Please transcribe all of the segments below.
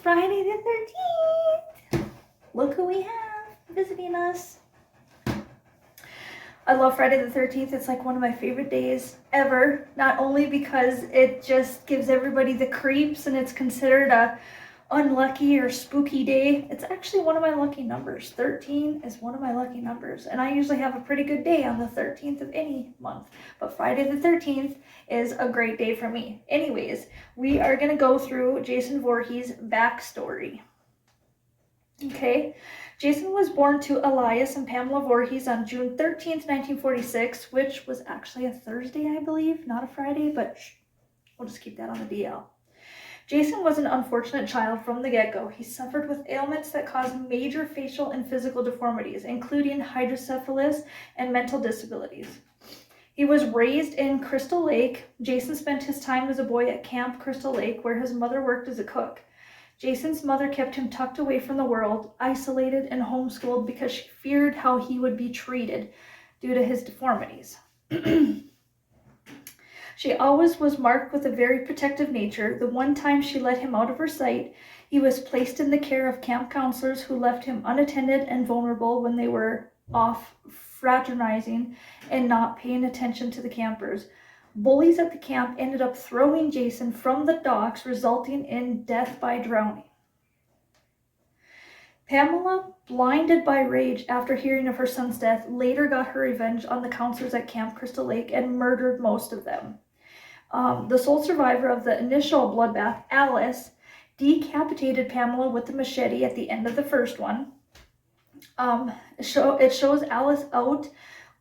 Friday the 13th. Look who we have visiting us. I love Friday the 13th. It's like one of my favorite days ever. Not only because it just gives everybody the creeps and it's considered a unlucky or spooky day. It's actually one of my lucky numbers. 13 is one of my lucky numbers. And I usually have a pretty good day on the 13th of any month. But Friday the 13th is a great day for me. Anyways, we are going to go through Jason Voorhees' backstory. Okay, Jason was born to Elias and Pamela Voorhees on June 13th, 1946, which was actually a Thursday, I believe, not a Friday, but we'll just keep that on the DL. Jason was an unfortunate child from the get-go. He suffered with ailments that caused major facial and physical deformities, including hydrocephalus and mental disabilities. He was raised in Crystal Lake. Jason spent his time as a boy at Camp Crystal Lake, where his mother worked as a cook. Jason's mother kept him tucked away from the world, isolated and homeschooled because she feared how he would be treated due to his deformities. She always was marked with a very protective nature. The one time she let him out of her sight, he was placed in the care of camp counselors who left him unattended and vulnerable when they were off fraternizing and not paying attention to the campers. Bullies at the camp ended up throwing Jason from the docks, resulting in death by drowning. Pamela, blinded by rage after hearing of her son's death, later got her revenge on the counselors at Camp Crystal Lake and murdered most of them. The sole survivor of the initial bloodbath, Alice, decapitated Pamela with the machete at the end of the first one. It shows Alice out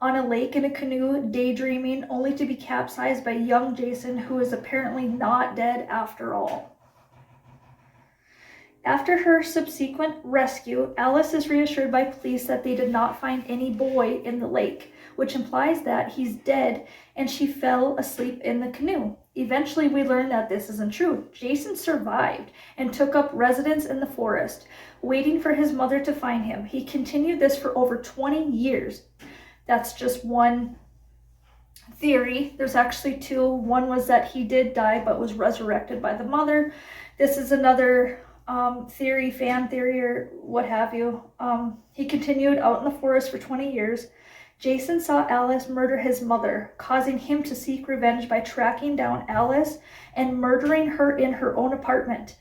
on a lake in a canoe, daydreaming, only to be capsized by young Jason, who is apparently not dead after all. After her subsequent rescue, Alice is reassured by police that they did not find any boy in the lake, which implies that he's dead and she fell asleep in the canoe. Eventually, we learn that this isn't true. Jason survived and took up residence in the forest, waiting for his mother to find him. He continued this for over 20 years. That's just one theory. There's actually two. One was that he did die but was resurrected by the mother. This is another theory, fan theory, or what have you. He continued out in the forest for 20 years. Jason saw Alice murder his mother, causing him to seek revenge by tracking down Alice and murdering her in her own apartment.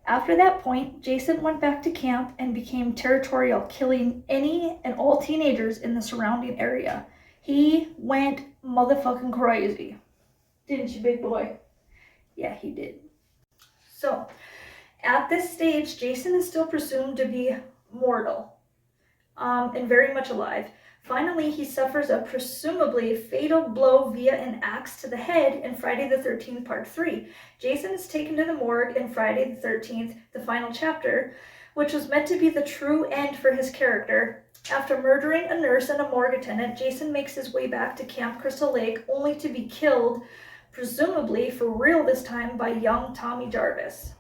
After that point, Jason went back to camp and became territorial, killing any and all teenagers in the surrounding area. He went motherfucking crazy. Didn't you, big boy? Yeah, he did. So, at this stage, Jason is still presumed to be mortal and very much alive. Finally, he suffers a presumably fatal blow via an axe to the head in Friday the 13th, Part 3. Jason is taken to the morgue in Friday the 13th, the final chapter, which was meant to be the true end for his character. After murdering a nurse and a morgue attendant, Jason makes his way back to Camp Crystal Lake, only to be killed, presumably for real this time, by young Tommy Jarvis.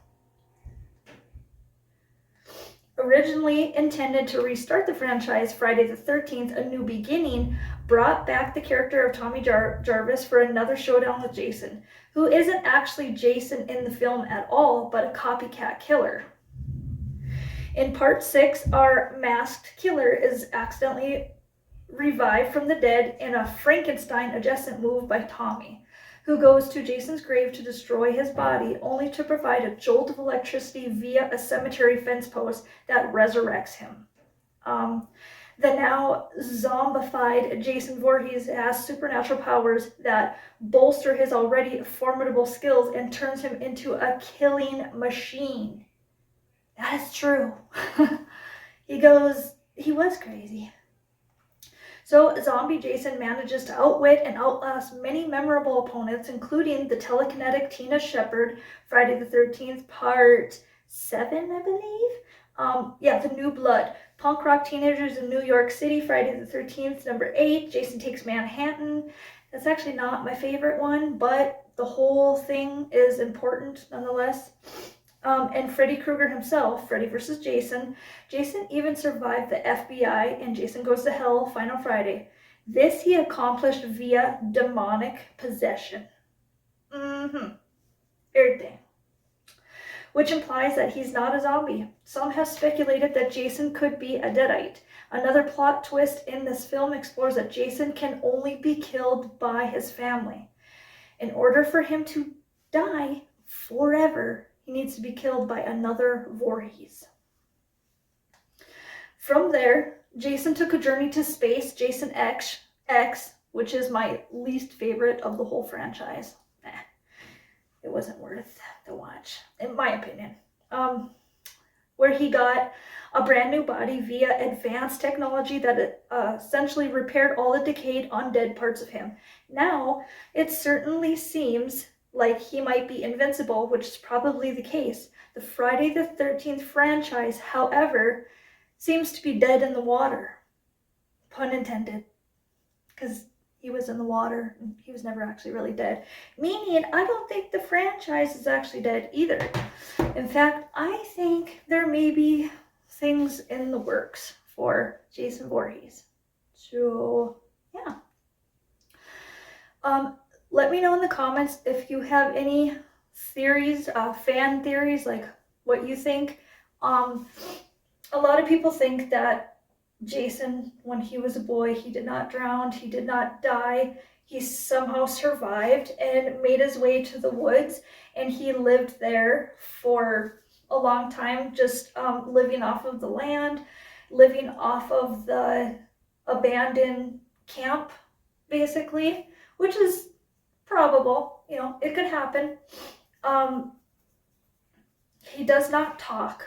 Originally intended to restart the franchise, Friday the 13th, A New Beginning, brought back the character of Tommy Jarvis for another showdown with Jason, who isn't actually Jason in the film at all, but a copycat killer. In Part 6, our masked killer is accidentally revived from the dead in a Frankenstein-adjacent move by Tommy, who goes to Jason's grave to destroy his body, only to provide a jolt of electricity via a cemetery fence post that resurrects him. The now zombified Jason Voorhees has supernatural powers that bolster his already formidable skills and turns him into a killing machine. That is true. He was crazy. So Zombie Jason manages to outwit and outlast many memorable opponents, including the telekinetic Tina Shepard, Friday the 13th, Part 7, I believe. The New Blood, punk rock teenagers in New York City, Friday the 13th, number 8, Jason Takes Manhattan. That's actually not my favorite one, but the whole thing is important nonetheless. And Freddy Krueger himself, Freddy vs. Jason. Jason even survived the FBI in Jason Goes to Hell, Final Friday. This he accomplished via demonic possession. Everything. which implies that he's not a zombie. Some have speculated that Jason could be a deadite. Another plot twist in this film explores that Jason can only be killed by his family. In order for him to die forever, he needs to be killed by another Voorhees. From there, Jason took a journey to space, Jason X, which is my least favorite of the whole franchise. It wasn't worth the watch, in my opinion. Where he got a brand new body via advanced technology that essentially repaired all the decayed, undead parts of him. Now, it certainly seems like he might be invincible, which is probably the case. The Friday the 13th franchise, however, seems to be dead in the water. Pun intended. Because he was in the water and he was never actually really dead. Meaning, I don't think the franchise is actually dead either. In fact, I think there may be things in the works for Jason Voorhees. So, yeah. Let me know in the comments if you have any theories, fan theories, like what you think. A lot of people think that Jason, when he was a boy, he did not drown, he did not die. He somehow survived and made his way to the woods, and he lived there for a long time, just living off of the land, living off of the abandoned camp, basically, which is probable. You know, it could happen. He does not talk.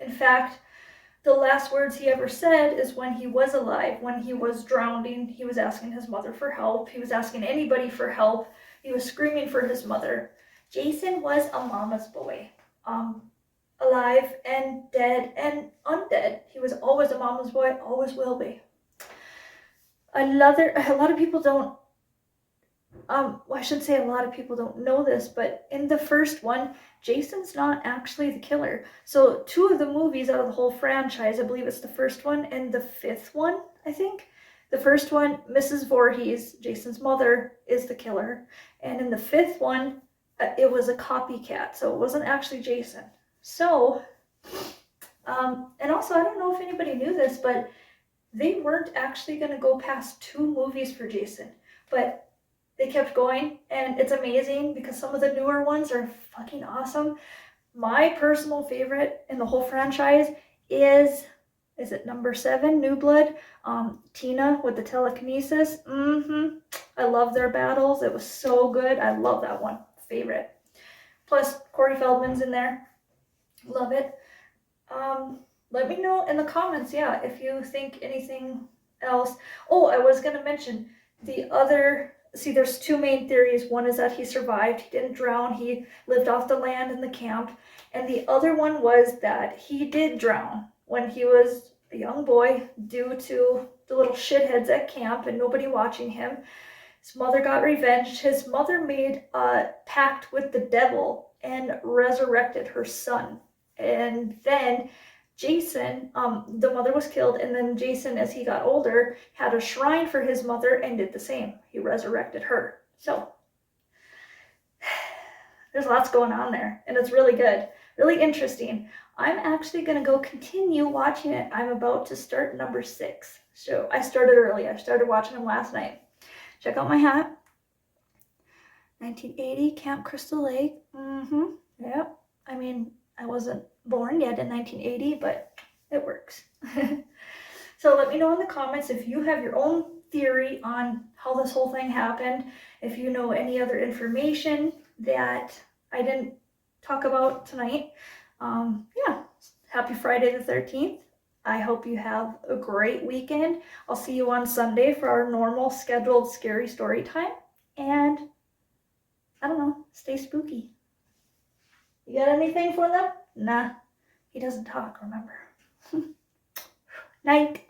In fact, the last words he ever said is when he was alive, when he was drowning. He was asking his mother for help. He was asking anybody for help. He was screaming for his mother. Jason was a mama's boy. Alive and dead and undead. He was always a mama's boy, always will be. A lot of people don't, I shouldn't say a lot of people don't know this, but in the first one, Jason's not actually the killer. So 2 of the movies out of the whole franchise, I believe it's the first one and the 5th one, I think. The first one, Mrs. Voorhees, Jason's mother, is the killer. And in the 5th one, it was a copycat, so it wasn't actually Jason. So, and also, I don't know if anybody knew this, but they weren't actually going to go past 2 movies for Jason. But they kept going, and it's amazing because some of the newer ones are fucking awesome. My personal favorite in the whole franchise is it number 7, New Blood? Tina with the telekinesis. I love their battles. It was so good. I love that one. Favorite. Plus, Corey Feldman's in there. Love it. Let me know in the comments, yeah, if you think anything else. Oh, I was going to mention the other. See, there's 2 main theories. One is that he survived, he didn't drown, he lived off the land in the camp. And the other one was that he did drown when he was a young boy due to the little shitheads at camp and nobody watching him. His mother got revenge. His mother made a pact with the devil and resurrected her son. And then Jason, the mother was killed, and then Jason, as he got older, had a shrine for his mother and did the same. He resurrected her. So, there's lots going on there, and it's really good, really interesting. I'm actually going to go continue watching it. I'm about to start number 6. So, I started early. I started watching them last night. Check out my hat. 1980, Camp Crystal Lake. Yep. I mean, I wasn't born yet in 1980, but it works. So let me know in the comments if you have your own theory on how this whole thing happened, if you know any other information that I didn't talk about tonight. Yeah, happy Friday the 13th. I hope you have a great weekend. I'll see you on Sunday for our normal scheduled scary story time. And I don't know, stay spooky. You got anything for them? Nah, he doesn't talk, remember. Night.